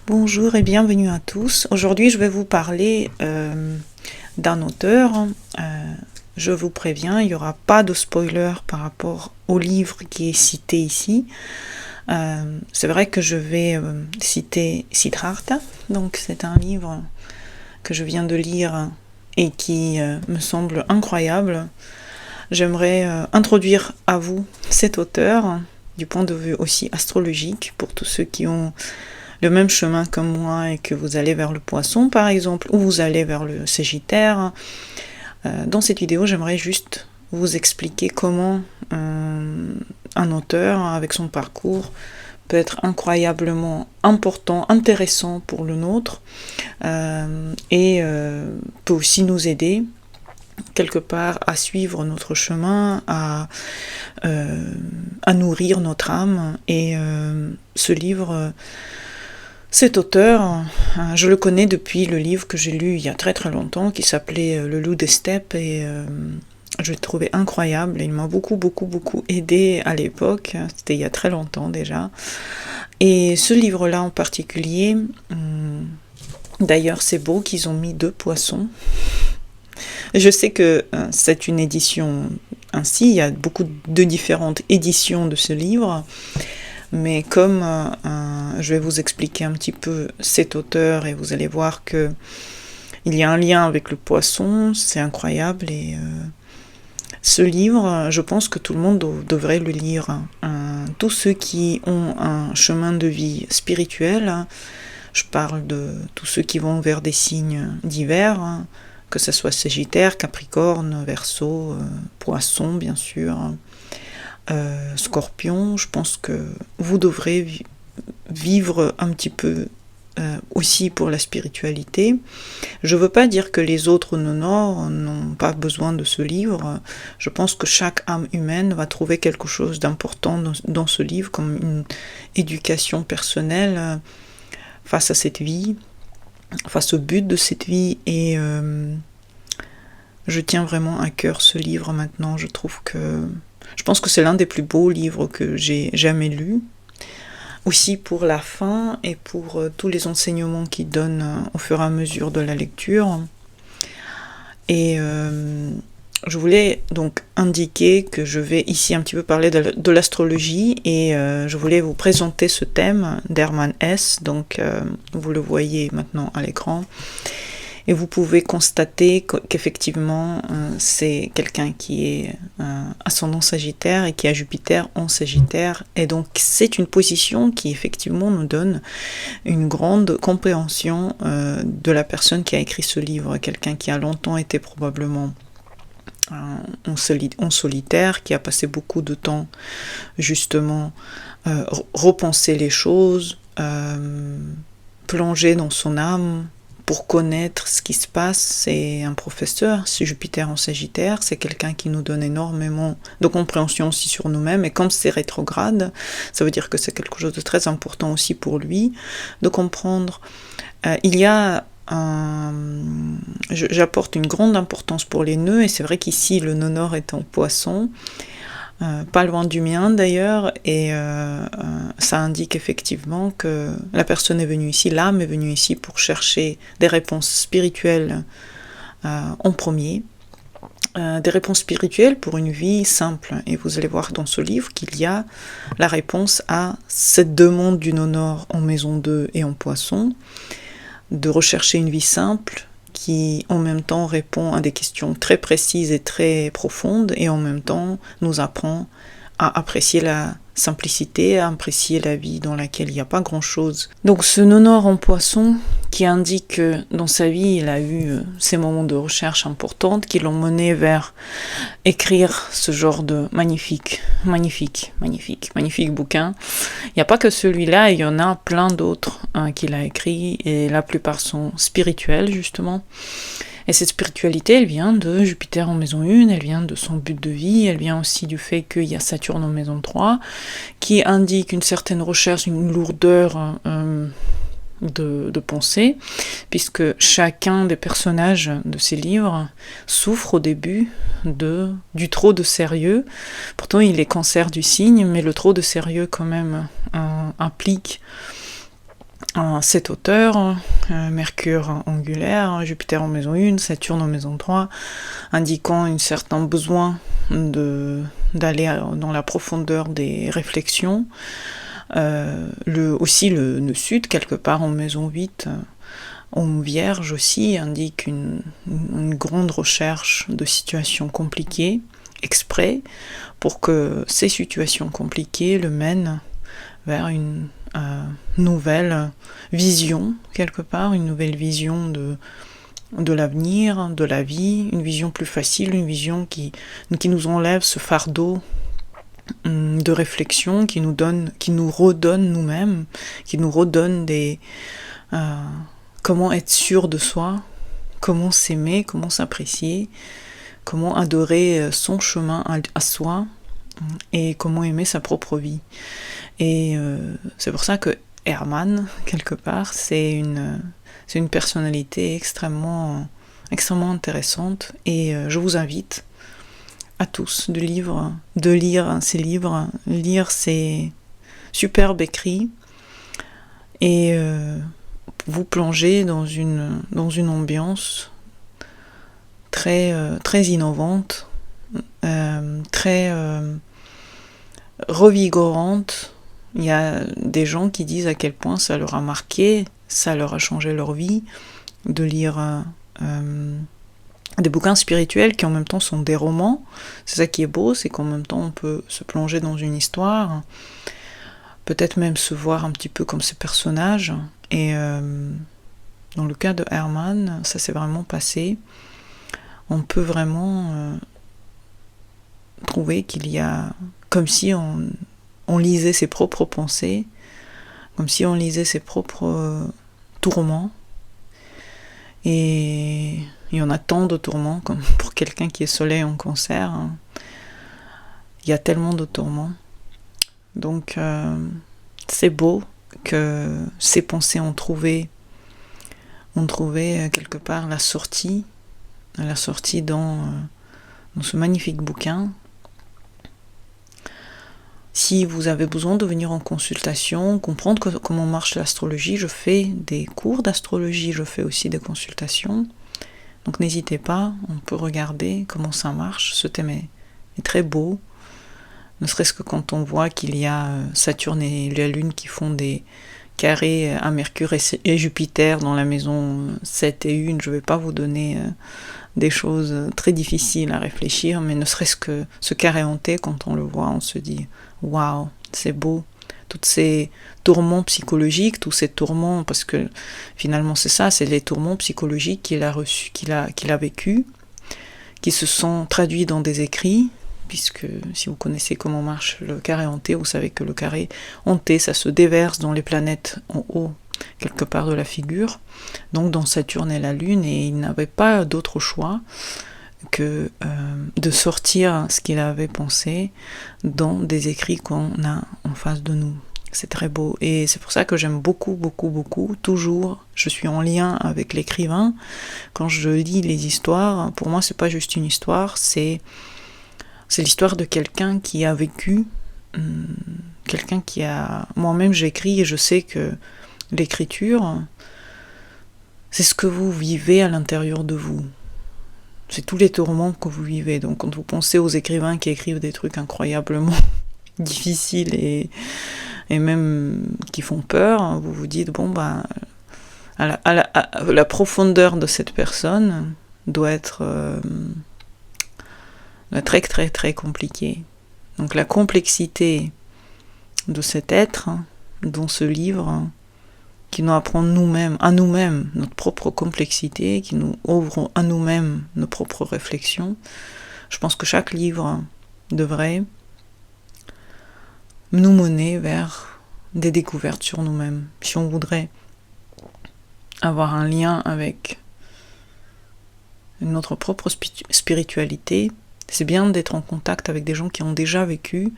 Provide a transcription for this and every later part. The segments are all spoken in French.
Bonjour et bienvenue à tous. Aujourd'hui, je vais vous parler d'un auteur. Je vous préviens, il n'y aura pas de spoiler par rapport au livre qui est cité ici. C'est vrai que je vais citer Siddhartha. Donc, c'est un livre que je viens de lire et qui me semble incroyable. J'aimerais introduire à vous cet auteur du point de vue aussi astrologique pour tous ceux qui ont le même chemin que moi et que vous allez vers le poisson par exemple, ou vous allez vers le sagittaire. Dans cette vidéo, j'aimerais juste vous expliquer comment un auteur avec son parcours peut être incroyablement important, intéressant pour le nôtre, et peut aussi nous aider quelque part à suivre notre chemin, à nourrir notre âme. Et ce livre, cet auteur, je le connais depuis le livre que j'ai lu il y a très très longtemps, qui s'appelait Le loup des steppes, et je l'ai trouvé incroyable, et il m'a beaucoup aidé à l'époque, c'était il y a très longtemps déjà. Et ce livre-là en particulier, d'ailleurs c'est beau qu'ils ont mis 2 poissons. Je sais que c'est une édition ainsi, il y a beaucoup de différentes éditions de ce livre, mais comme je vais vous expliquer un petit peu cet auteur et vous allez voir que il y a un lien avec le poisson, c'est incroyable. Et ce livre, je pense que tout le monde devrait le lire. Tous ceux qui ont un chemin de vie spirituel, je parle de tous ceux qui vont vers des signes divers, que ce soit Sagittaire, Capricorne, Verseau, Poisson bien sûr, Scorpion, je pense que vous devrez vivre un petit peu aussi pour la spiritualité. Je ne veux pas dire que les autres nonors n'ont pas besoin de ce livre. Je pense que chaque âme humaine va trouver quelque chose d'important dans ce livre, comme une éducation personnelle face à cette vie, face au but de cette vie. Et je tiens vraiment à cœur ce livre maintenant. Je pense que c'est l'un des plus beaux livres que j'ai jamais lus. Aussi pour la fin et pour tous les enseignements qu'il donne au fur et à mesure de la lecture. Et je voulais donc indiquer que je vais ici un petit peu parler de l'astrologie, et je voulais vous présenter ce thème d'Hermann Hesse. Donc vous le voyez maintenant à l'écran. Et vous pouvez constater qu'effectivement, c'est quelqu'un qui est ascendant Sagittaire et qui a Jupiter en Sagittaire. Et donc, c'est une position qui, effectivement, nous donne une grande compréhension de la personne qui a écrit ce livre. Quelqu'un qui a longtemps été probablement en solitaire, qui a passé beaucoup de temps, justement, repenser les choses, plonger dans son âme, pour connaître ce qui se passe. C'est un professeur, c'est Jupiter en Sagittaire, c'est quelqu'un qui nous donne énormément de compréhension aussi sur nous-mêmes, et comme c'est rétrograde, ça veut dire que c'est quelque chose de très important aussi pour lui, de comprendre. J'apporte une grande importance pour les nœuds, et c'est vrai qu'ici le nœud nord est en Poisson, pas loin du mien d'ailleurs, et ça indique effectivement que la personne est venue ici, l'âme est venue ici pour chercher des réponses spirituelles en premier, des réponses spirituelles pour une vie simple. Et vous allez voir dans ce livre qu'il y a la réponse à cette demande du nœud nord en maison 2 et en Poisson, de rechercher une vie simple, qui en même temps répond à des questions très précises et très profondes, et en même temps nous apprend à apprécier la simplicité, à apprécier la vie dans laquelle il n'y a pas grand-chose. Donc ce nœud nord en Poisson, qui indique que dans sa vie il a eu ces moments de recherche importantes qui l'ont mené vers écrire ce genre de magnifique bouquin. Il n'y a pas que celui-là, il y en a plein d'autres qu'il a écrits, et la plupart sont spirituels justement. Et cette spiritualité, elle vient de Jupiter en maison 1, elle vient de son but de vie, elle vient aussi du fait qu'il y a Saturne en maison 3, qui indique une certaine recherche, une lourdeur de pensée, puisque chacun des personnages de ces livres souffre au début du trop de sérieux. Pourtant, il est cancer du signe, mais le trop de sérieux quand même implique en 7 hauteurs, Mercure angulaire, Jupiter en maison 1, Saturne en maison 3, indiquant un certain besoin d'aller dans la profondeur des réflexions. Aussi le nœud sud, quelque part en maison 8, en Vierge aussi, indique une grande recherche de situations compliquées, exprès, pour que ces situations compliquées le mènent vers une nouvelle vision, quelque part, une nouvelle vision de l'avenir, de la vie, une vision plus facile, une vision qui nous enlève ce fardeau de réflexion, qui nous redonne nous-mêmes, qui nous redonne comment être sûr de soi, comment s'aimer, comment s'apprécier, comment adorer son chemin à soi, et comment aimer sa propre vie. Et c'est pour ça que Herman, quelque part, c'est une personnalité extrêmement intéressante, et je vous invite à tous de lire ses livres, lire ses superbes écrits, et vous plonger dans une ambiance très innovante, très revigorante. Il y a des gens qui disent à quel point ça leur a marqué, ça leur a changé leur vie, de lire des bouquins spirituels qui en même temps sont des romans. C'est ça qui est beau, c'est qu'en même temps on peut se plonger dans une histoire, peut-être même se voir un petit peu comme ces personnages. Et dans le cas de Herman, ça s'est vraiment passé. On peut vraiment trouver qu'il y a, comme si on lisait ses propres pensées, comme si on lisait ses propres tourments. Et il y en a tant de tourments, comme pour quelqu'un qui est soleil en cancer. Il y a tellement de tourments. Donc c'est beau que ces pensées ont trouvé quelque part la sortie dans ce magnifique bouquin. Si vous avez besoin de venir en consultation, comprendre comment marche l'astrologie, je fais des cours d'astrologie, je fais aussi des consultations. Donc n'hésitez pas, on peut regarder comment ça marche. Ce thème est très beau, ne serait-ce que quand on voit qu'il y a Saturne et la Lune qui font des carrés à Mercure et Jupiter dans la maison 7 et 1. Je ne vais pas vous donner des choses très difficiles à réfléchir, mais ne serait-ce que ce carré hanté, quand on le voit, on se dit « Waouh, c'est beau !» Tous ces tourments psychologiques, tous ces tourments, parce que finalement c'est ça, c'est les tourments psychologiques qu'il a vécu, qui se sont traduits dans des écrits, puisque si vous connaissez comment marche le carré hanté, vous savez que le carré hanté, ça se déverse dans les planètes en haut, quelque part de la figure, donc dans Saturne et la Lune, et il n'avait pas d'autre choix que de sortir ce qu'il avait pensé dans des écrits qu'on a en face de nous. C'est très beau, et c'est pour ça que j'aime beaucoup, toujours, je suis en lien avec l'écrivain. Quand je lis les histoires, pour moi c'est pas juste une histoire, c'est l'histoire de quelqu'un qui a vécu, quelqu'un qui a... Moi-même j'écris et je sais que l'écriture, c'est ce que vous vivez à l'intérieur de vous. C'est tous les tourments que vous vivez. Donc quand vous pensez aux écrivains qui écrivent des trucs incroyablement difficiles et même qui font peur, vous vous dites, bon, bah, la profondeur de cette personne doit être très très très compliquée. Donc la complexité de cet être dans ce livre, qui nous apprend à nous-mêmes notre propre complexité, qui nous ouvre à nous-mêmes nos propres réflexions. Je pense que chaque livre devrait nous mener vers des découvertes sur nous-mêmes. Si on voudrait avoir un lien avec notre propre spiritualité, c'est bien d'être en contact avec des gens qui ont déjà vécu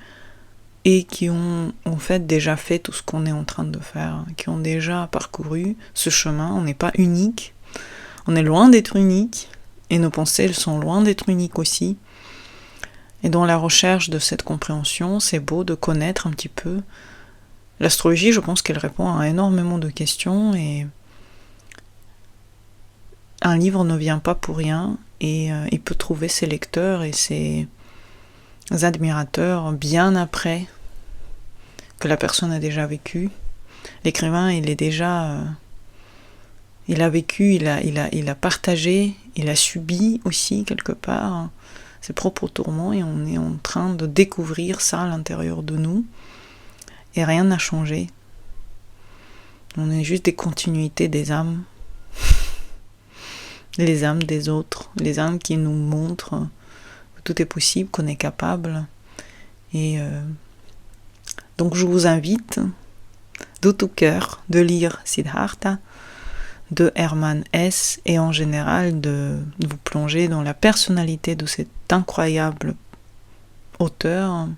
et qui ont en fait déjà fait tout ce qu'on est en train de faire, qui ont déjà parcouru ce chemin. On n'est pas unique, on est loin d'être unique, et nos pensées elles sont loin d'être uniques aussi. Et dans la recherche de cette compréhension, c'est beau de connaître un petit peu L'astrologie, je pense qu'elle répond à énormément de questions et un livre ne vient pas pour rien et il peut trouver ses lecteurs et ses admirateurs bien après que la personne a déjà vécu. L'écrivain, il a vécu, il a partagé, il a subi aussi quelque part ses propres tourments et on est en train de découvrir ça à l'intérieur de nous et rien n'a changé. On est juste des continuités des âmes, les âmes des autres, les âmes qui nous montrent que tout est possible, qu'on est capable. Et donc je vous invite de tout cœur de lire Siddhartha de Hermann Hesse et en général de vous plonger dans la personnalité de cet incroyable auteur,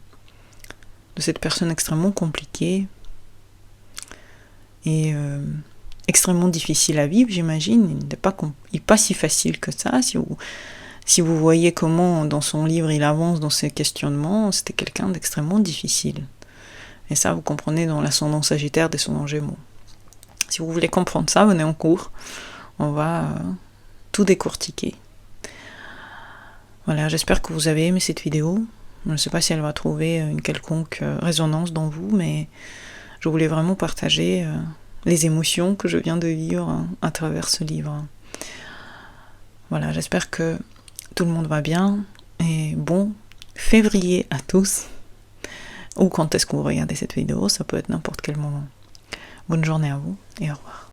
de cette personne extrêmement compliquée et extrêmement difficile à vivre, j'imagine. Il n'est pas si facile que ça. Si vous voyez comment dans son livre il avance dans ses questionnements, c'était quelqu'un d'extrêmement difficile. Et ça, vous comprenez dans l'ascendant Sagittaire, descendant Gémeaux. Si vous voulez comprendre ça, venez en cours. On va tout décortiquer. Voilà, j'espère que vous avez aimé cette vidéo. Je ne sais pas si elle va trouver une quelconque résonance dans vous, mais je voulais vraiment partager les émotions que je viens de vivre à travers ce livre. Voilà, j'espère que tout le monde va bien. Et bon février à tous. Ou quand est-ce que vous regardez cette vidéo, ça peut être n'importe quel moment. Bonne journée à vous et au revoir.